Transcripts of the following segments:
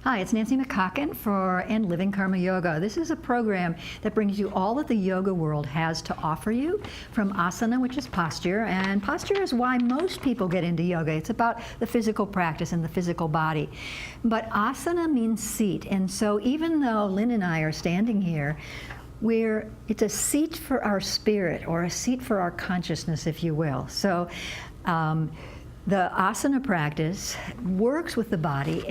Hi, it's Nancy McCocken for And Living Karma Yoga. This is a program that brings you all that the yoga world has to offer you, from asana, which is posture, and posture is why most people get into yoga. It's about the physical practice and the physical body. But asana means seat, and so even though Lynn and I are standing here, it's a seat for our spirit, or a seat for our consciousness, if you will. So the asana practice works with the body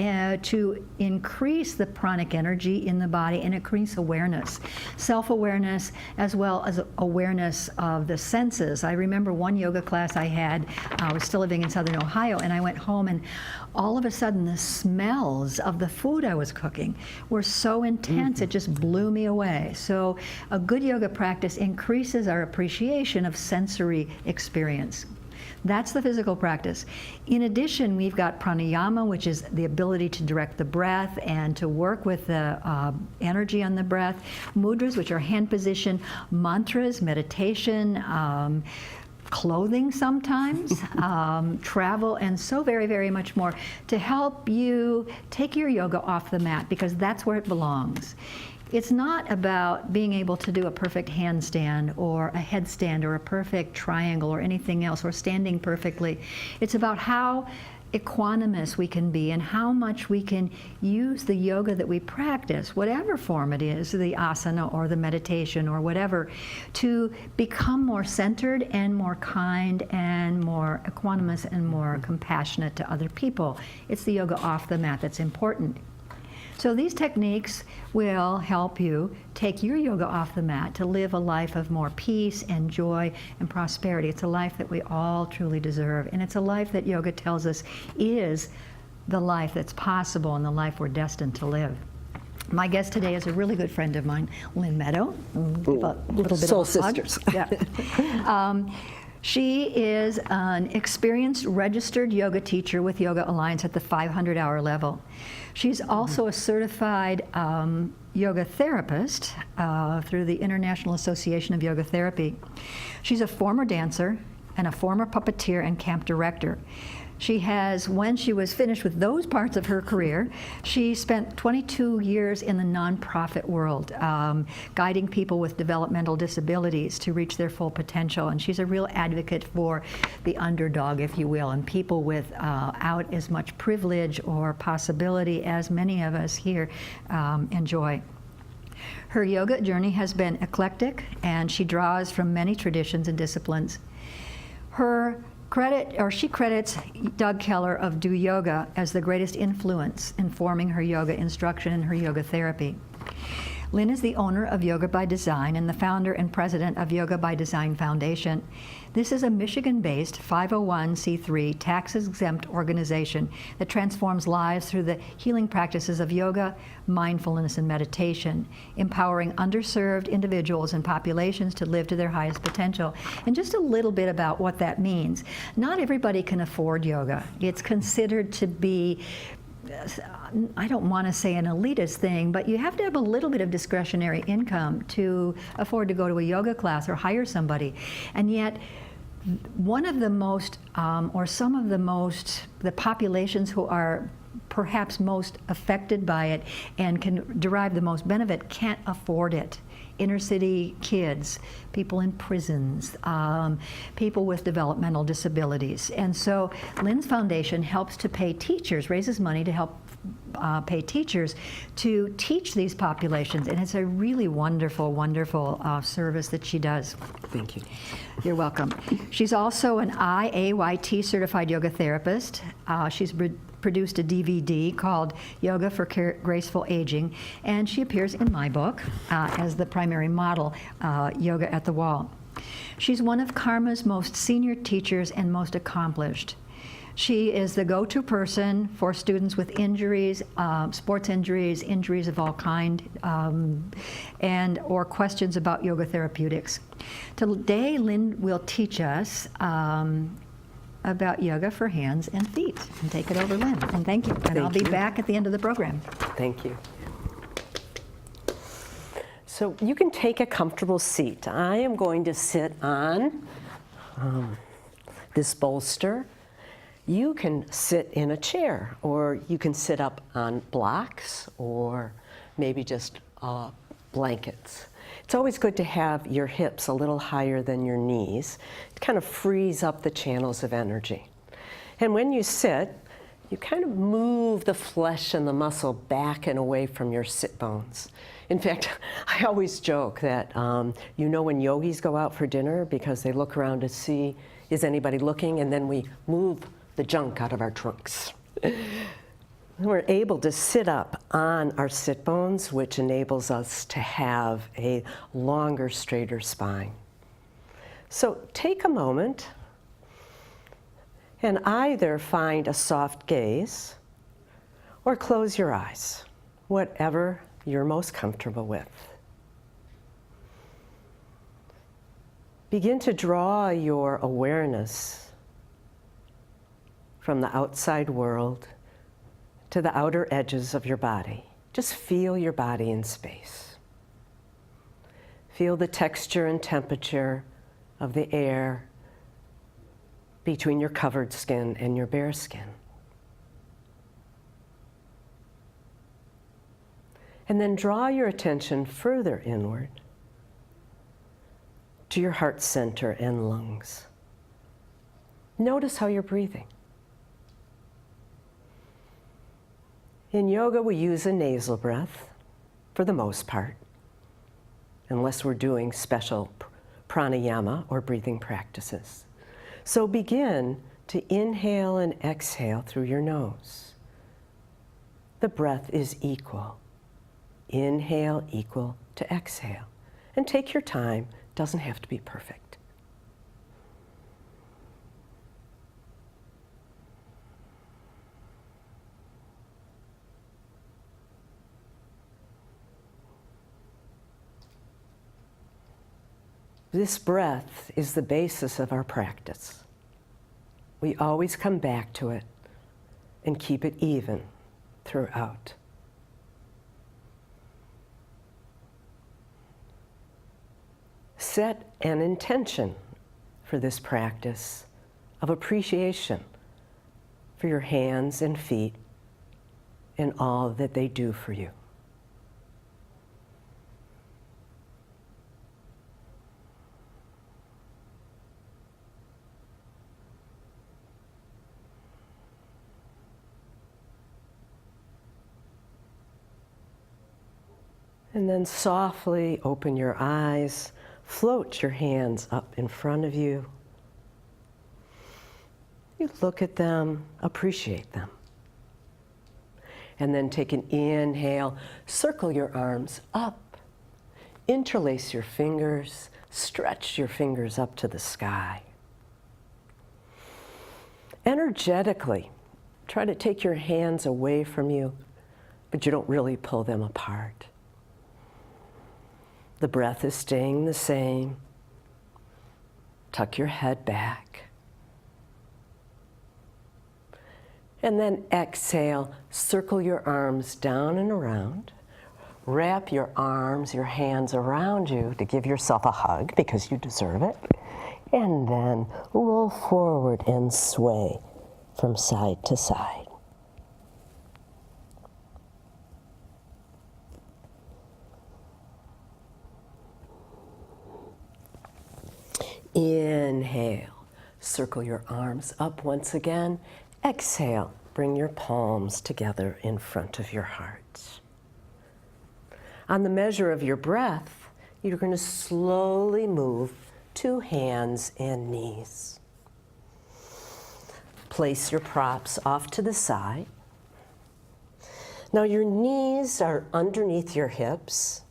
to increase the pranic energy in the body and increase awareness, self-awareness, as well as awareness of the senses. I remember one yoga class I had, I was still living in Southern Ohio, and I went home and all of a sudden the smells of the food I was cooking were so intense, it just blew me away. So a good yoga practice increases our appreciation of sensory experience. That's the physical practice. In addition, we've got pranayama, which is the ability to direct the breath and to work with the energy on the breath. Mudras, which are hand position. Mantras, meditation. Clothing sometimes, travel, and so very, very much more to help you take your yoga off the mat, because that's where it belongs. It's not about being able to do a perfect handstand or a headstand or a perfect triangle or anything else, or standing perfectly. It's about how equanimous we can be and how much we can use the yoga that we practice, whatever form it is, the asana or the meditation or whatever, to become more centered and more kind and more equanimous and more compassionate to other people. It's the yoga off the mat that's important. So these techniques will help you take your yoga off the mat to live a life of more peace and joy and prosperity. It's a life that we all truly deserve, and it's a life that yoga tells us is the life that's possible and the life we're destined to live. My guest today is a really good friend of mine, Lynn Medow. Give a little bit Soul of a hug. sisters. Yeah. She is an experienced registered yoga teacher with Yoga Alliance at the 500-hour level. She's also a certified yoga therapist through the International Association of Yoga Therapy. She's a former dancer and a former puppeteer and camp director. She has, when she was finished with those parts of her career, she spent 22 years in the nonprofit world, guiding people with developmental disabilities to reach their full potential. And she's a real advocate for the underdog, if you will, and people without as much privilege or possibility as many of us here enjoy. Her yoga journey has been eclectic, and she draws from many traditions and disciplines. She credits Doug Keller of Do Yoga as the greatest influence in forming her yoga instruction and her yoga therapy. Lynn is the owner of Yoga by Design and the founder and president of Yoga by Design Foundation. This is a Michigan-based 501c3 tax-exempt organization that transforms lives through the healing practices of yoga, mindfulness, and meditation, empowering underserved individuals and populations to live to their highest potential. And just a little bit about what that means. Not everybody can afford yoga. It's considered to be, I don't want to say an elitist thing, but you have to have a little bit of discretionary income to afford to go to a yoga class or hire somebody. And yet, one of the most, or some of the populations who are perhaps most affected by it and can derive the most benefit can't afford it. Inner city kids, people in prisons, people with developmental disabilities. And so Lynn's foundation helps to pay teachers, raises money to help pay teachers to teach these populations. And it's a really wonderful, wonderful service that she does. Thank you. You're welcome. She's also an IAYT certified yoga therapist. She's produced a DVD called Yoga for Graceful Aging, and she appears in my book as the primary model, Yoga at the Wall. She's one of Karma's most senior teachers and most accomplished. She is the go-to person for students with injuries, sports injuries, injuries of all kind, and or questions about yoga therapeutics. Today, Lynn will teach us about yoga for hands and feet. And take it over, Lynn. And thank you. And I'll be back at the end of the program. Thank you. So you can take a comfortable seat. I am going to sit on this bolster. You can sit in a chair, or you can sit up on blocks, or maybe just blankets. It's always good to have your hips a little higher than your knees. It kind of frees up the channels of energy. And when you sit, you kind of move the flesh and the muscle back and away from your sit bones. In fact, I always joke that you know when yogis go out for dinner because they look around to see, is anybody looking? And then we move the junk out of our trunks. We're able to sit up on our sit bones, which enables us to have a longer, straighter spine. So take a moment and either find a soft gaze or close your eyes, whatever you're most comfortable with. Begin to draw your awareness from the outside world to the outer edges of your body. Just feel your body in space. Feel the texture and temperature of the air between your covered skin and your bare skin. And then draw your attention further inward to your heart center and lungs. Notice how you're breathing. In yoga, we use a nasal breath for the most part, unless we're doing special pranayama or breathing practices. So begin to inhale and exhale through your nose. The breath is equal. Inhale equal to exhale. And take your time, doesn't have to be perfect. This breath is the basis of our practice. We always come back to it and keep it even throughout. Set an intention for this practice of appreciation for your hands and feet and all that they do for you. And then softly open your eyes, float your hands up in front of you. You look at them, appreciate them. And then take an inhale, circle your arms up, interlace your fingers, stretch your fingers up to the sky. Energetically, try to take your hands away from you, but you don't really pull them apart. The breath is staying the same. Tuck your head back. And then exhale, circle your arms down and around. Wrap your arms, your hands around you to give yourself a hug because you deserve it. And then roll forward and sway from side to side. Inhale, circle your arms up once again. Exhale, bring your palms together in front of your heart. On the measure of your breath, you're going to slowly move to hands and knees. Place your props off to the side. Now your knees are underneath your hips,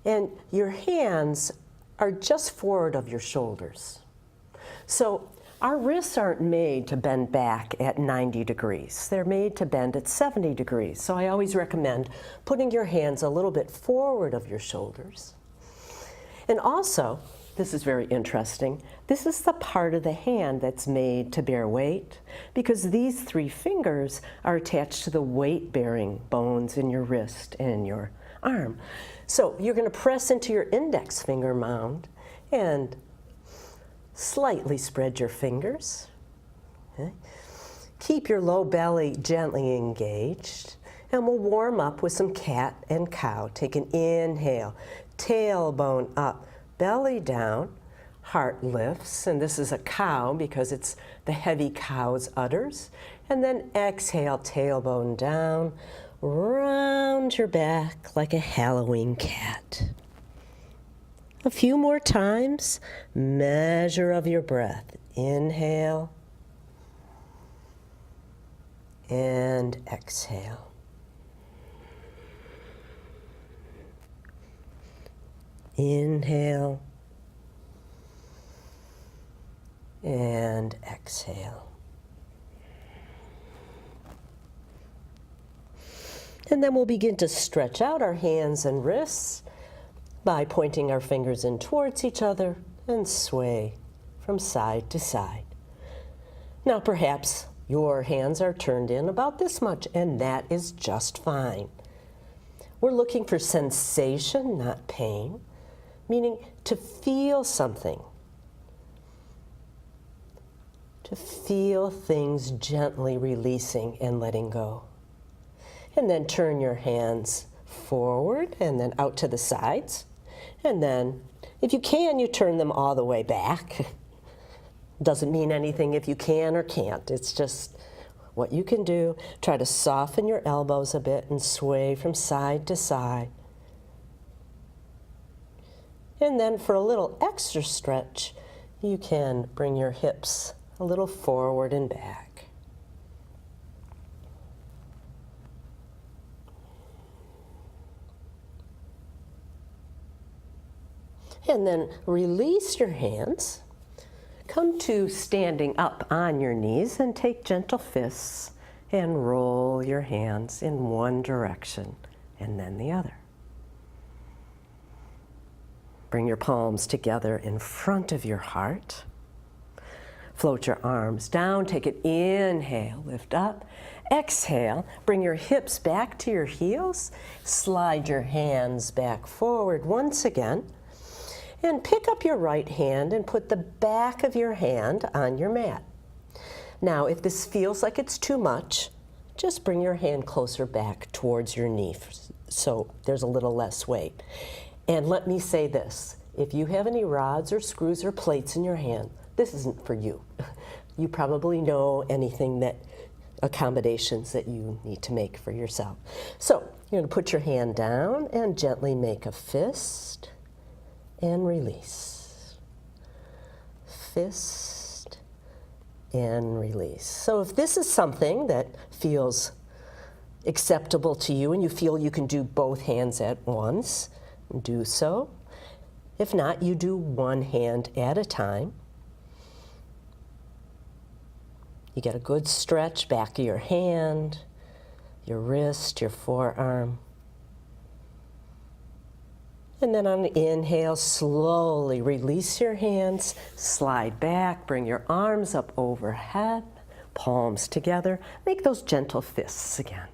and your hands are just forward of your shoulders. So our wrists aren't made to bend back at 90 degrees. They're made to bend at 70 degrees. So I always recommend putting your hands a little bit forward of your shoulders. And also, this is very interesting. This is the part of the hand that's made to bear weight because these 3 fingers are attached to the weight-bearing bones in your wrist and your arm. So you're going to press into your index finger mound and slightly spread your fingers. Okay. Keep your low belly gently engaged, and we'll warm up with some cat and cow. Take an inhale, tailbone up, belly down, heart lifts, and this is a cow because it's the heavy cow's udders. And then exhale, tailbone down, round your back like a Halloween cat. A few more times, measure of your breath. Inhale and exhale. Inhale and exhale. And then we'll begin to stretch out our hands and wrists by pointing our fingers in towards each other and sway from side to side. Now perhaps your hands are turned in about this much, and that is just fine. We're looking for sensation, not pain, meaning to feel something, to feel things gently releasing and letting go. And then turn your hands forward and then out to the sides. And then, if you can, you turn them all the way back. Doesn't mean anything if you can or can't. It's just what you can do. Try to soften your elbows a bit and sway from side to side. And then for a little extra stretch, you can bring your hips a little forward and back. And then release your hands. Come to standing up on your knees and take gentle fists and roll your hands in one direction and then the other. Bring your palms together in front of your heart. Float your arms down, take an inhale, lift up. Exhale, bring your hips back to your heels. Slide your hands back forward once again. And pick up your right hand and put the back of your hand on your mat. Now, if this feels like it's too much, just bring your hand closer back towards your knee so there's a little less weight. And let me say this, if you have any rods or screws or plates in your hand, this isn't for you. You probably know anything that accommodations that you need to make for yourself. So you're going to put your hand down and gently make a fist. And release. Fist and release. So if this is something that feels acceptable to you and you feel you can do both hands at once, do so. If not, you do one hand at a time. You get a good stretch back of your hand, your wrist, your forearm. And then on the inhale, slowly release your hands, slide back, bring your arms up overhead, palms together. Make those gentle fists again.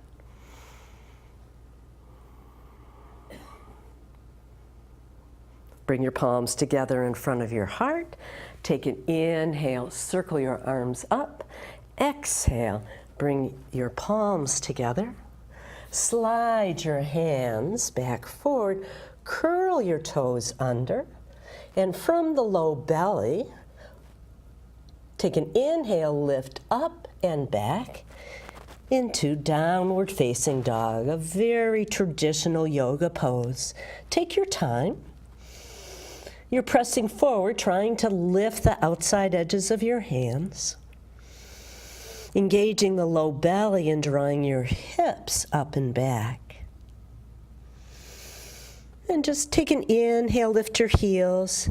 Bring your palms together in front of your heart. Take an inhale, circle your arms up. Exhale, bring your palms together. Slide your hands back forward. Curl your toes under, and from the low belly, take an inhale, lift up and back into downward facing dog, a very traditional yoga pose. Take your time. You're pressing forward, trying to lift the outside edges of your hands, engaging the low belly and drawing your hips up and back. And just take an inhale, lift your heels,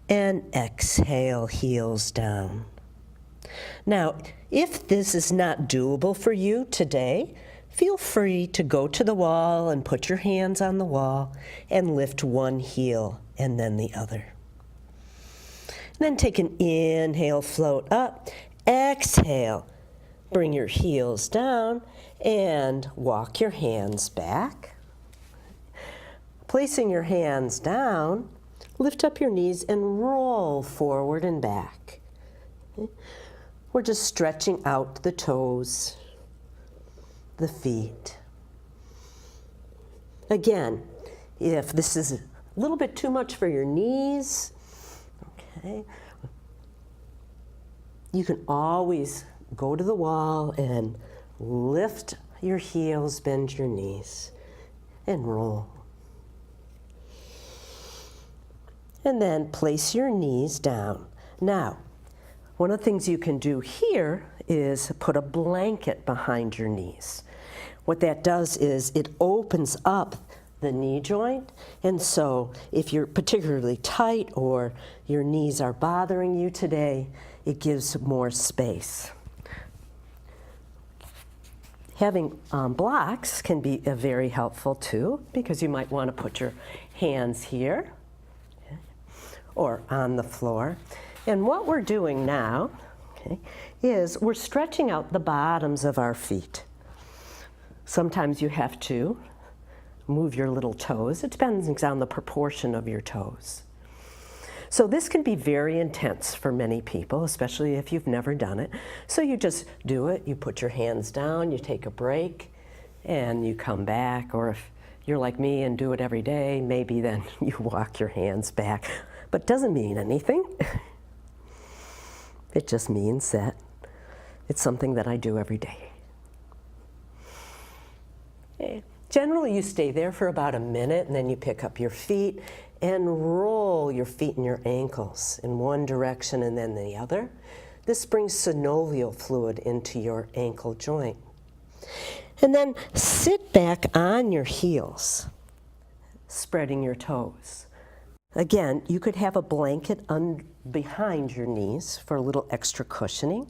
and exhale, heels down. Now, if this is not doable for you today, feel free to go to the wall and put your hands on the wall and lift one heel and then the other. Then take an inhale, float up. Exhale, bring your heels down and walk your hands back. Placing your hands down, lift up your knees and roll forward and back. We're just stretching out the toes, the feet. Again, if this is a little bit too much for your knees, okay, you can always go to the wall and lift your heels, bend your knees, and roll. And then place your knees down. Now, one of the things you can do here is put a blanket behind your knees. What that does is it opens up the knee joint, and so if you're particularly tight or your knees are bothering you today, it gives more space. Having blocks can be very helpful too, because you might want to put your hands here, okay, or on the floor. And what we're doing now, okay, is we're stretching out the bottoms of our feet. Sometimes you have to move your little toes. It depends on the proportion of your toes. So this can be very intense for many people, especially if you've never done it. So you just do it, you put your hands down, you take a break, and you come back. Or if you're like me and do it every day, maybe then you walk your hands back. But it doesn't mean anything. It just means that it's something that I do every day. Okay. Generally, you stay there for about a minute, and then you pick up your feet and roll your feet and your ankles in one direction and then the other. This brings synovial fluid into your ankle joint. And then sit back on your heels, spreading your toes. Again, you could have a blanket behind your knees for a little extra cushioning.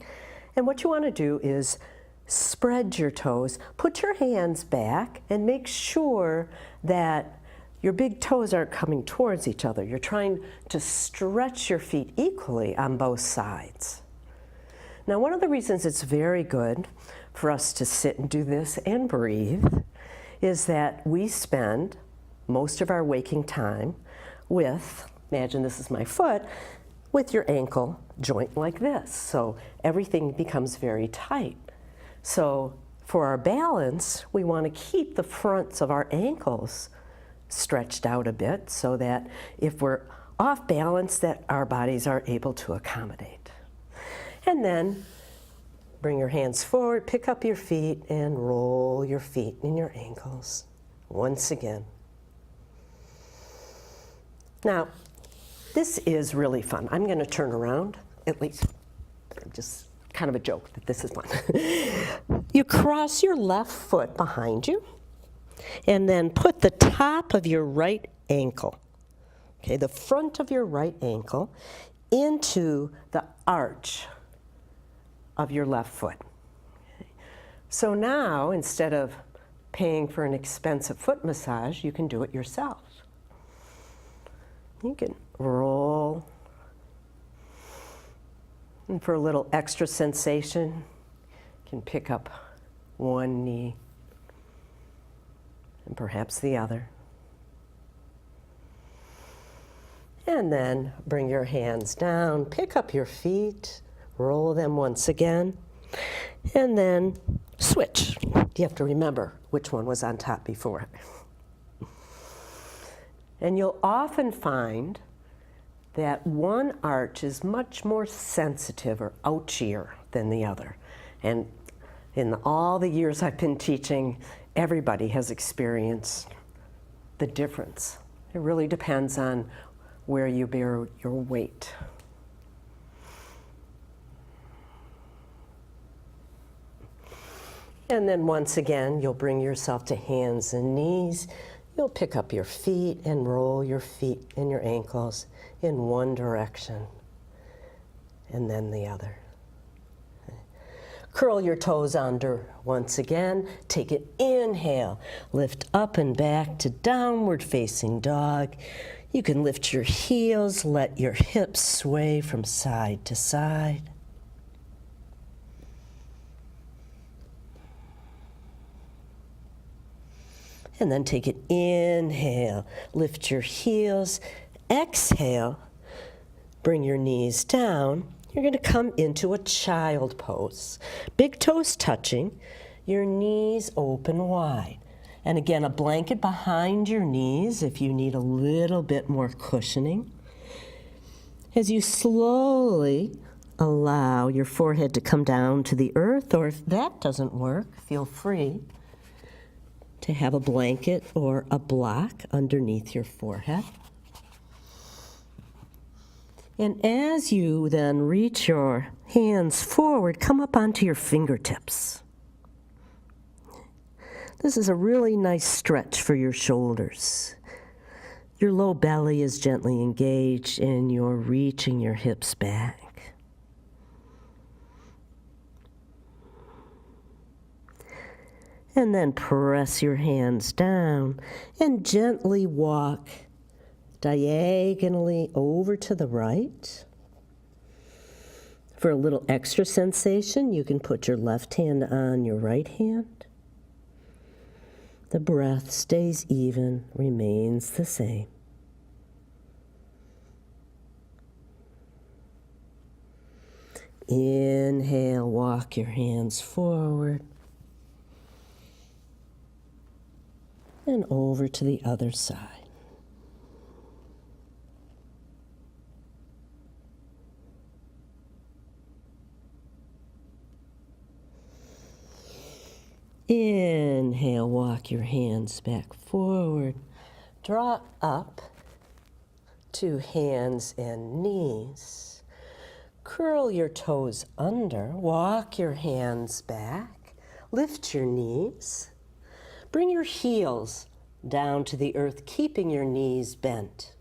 And what you want to do is spread your toes, put your hands back, and make sure that your big toes aren't coming towards each other. You're trying to stretch your feet equally on both sides. Now, one of the reasons it's very good for us to sit and do this and breathe is that we spend most of our waking time with, imagine this is my foot, with your ankle joint like this. So everything becomes very tight. So for our balance, we want to keep the fronts of our ankles stretched out a bit so that if we're off balance, that our bodies are able to accommodate. And then bring your hands forward, pick up your feet, and roll your feet and your ankles once again. Now, this is really fun. I'm going to turn around, at least just kind of a joke that this is fun. You cross your left foot behind you, and then put the top of your right ankle, okay, the front of your right ankle, into the arch of your left foot. Okay. So now, instead of paying for an expensive foot massage, you can do it yourself. You can roll. And for a little extra sensation, you can pick up one knee and perhaps the other. And then bring your hands down, pick up your feet, roll them once again, and then switch. You have to remember which one was on top before. And you'll often find that one arch is much more sensitive or ouchier than the other. And in all the years I've been teaching, everybody has experienced the difference. It really depends on where you bear your weight. And then once again, you'll bring yourself to hands and knees. You'll pick up your feet and roll your feet and your ankles in one direction and then the other. Curl your toes under once again. Take an inhale. Lift up and back to downward facing dog. You can lift your heels, let your hips sway from side to side. And then take an inhale, lift your heels, exhale, bring your knees down. You're going to come into a child pose. Big toes touching, your knees open wide. And again, a blanket behind your knees if you need a little bit more cushioning. As you slowly allow your forehead to come down to the earth, or if that doesn't work, feel free to have a blanket or a block underneath your forehead. And as you then reach your hands forward, come up onto your fingertips. This is a really nice stretch for your shoulders. Your low belly is gently engaged and you're reaching your hips back. And then press your hands down and gently walk diagonally over to the right. For a little extra sensation, you can put your left hand on your right hand. The breath stays even, remains the same. Inhale, walk your hands forward. And over to the other side. Inhale, walk your hands back forward. Draw up to hands and knees. Curl your toes under, walk your hands back, lift your knees. Bring your heels down to the earth, keeping your knees bent.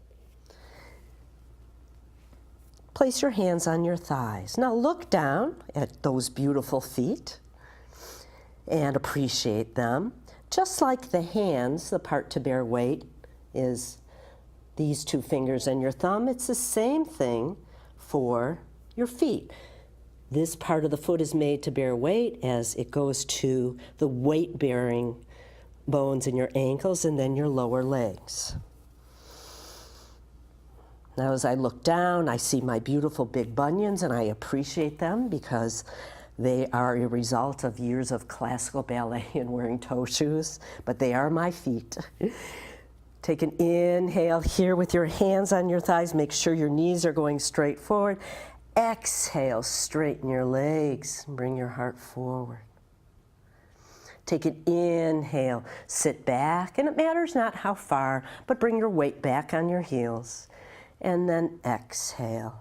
Place your hands on your thighs. Now look down at those beautiful feet and appreciate them. Just like the hands, the part to bear weight is these two fingers and your thumb. It's the same thing for your feet. This part of the foot is made to bear weight as it goes to the weight-bearing bones in your ankles and then your lower legs. Now as I look down, I see my beautiful big bunions and I appreciate them because they are a result of years of classical ballet and wearing toe shoes, but they are my feet. Take an inhale here with your hands on your thighs. Make sure your knees are going straight forward. Exhale, straighten your legs, bring your heart forward. Take an inhale, sit back, and it matters not how far, but bring your weight back on your heels. And then exhale.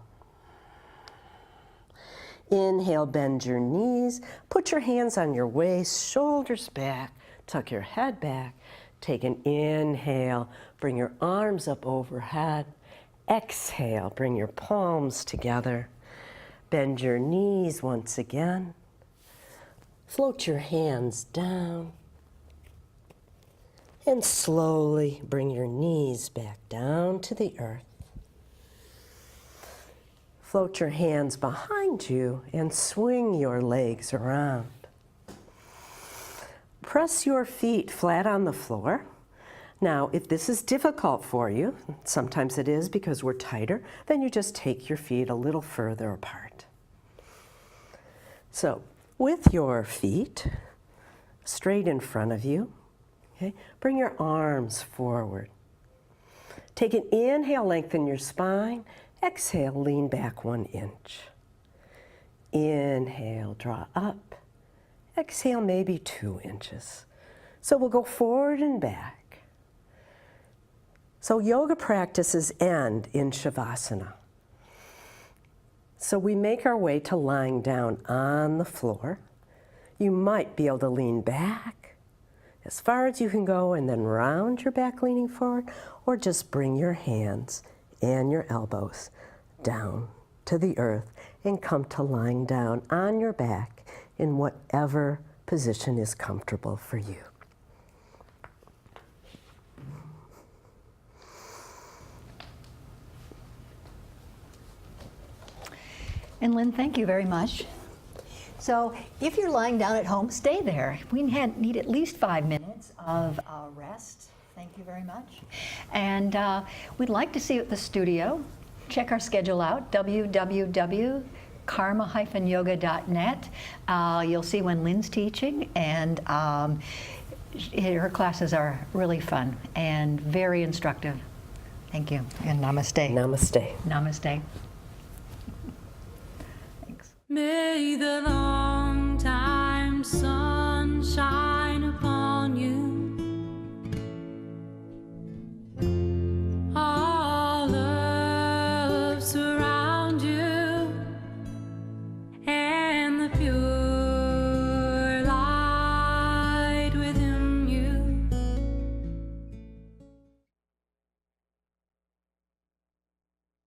Inhale, bend your knees, put your hands on your waist, shoulders back, tuck your head back. Take an inhale, bring your arms up overhead. Exhale, bring your palms together. Bend your knees once again. Float your hands down and slowly bring your knees back down to the earth. Float your hands behind you and swing your legs around. Press your feet flat on the floor. Now, if this is difficult for you, sometimes it is because we're tighter, then you just take your feet a little further apart. So, with your feet straight in front of you, okay, bring your arms forward. Take an inhale, lengthen your spine. Exhale, lean back 1 inch. Inhale, draw up. Exhale, maybe 2 inches. So we'll go forward and back. So yoga practices end in Shavasana. So we make our way to lying down on the floor. You might be able to lean back as far as you can go and then round your back leaning forward, or just bring your hands and your elbows down to the earth and come to lying down on your back in whatever position is comfortable for you. And Lynn, thank you very much. So if you're lying down at home, stay there. We need at least 5 minutes of rest. Thank you very much. And we'd like to see you at the studio. Check our schedule out, www.karma-yoga.net. You'll see when Lynn's teaching, and her classes are really fun and very instructive. Thank you, and namaste. Namaste. Namaste. Thanks. May the long time sun shine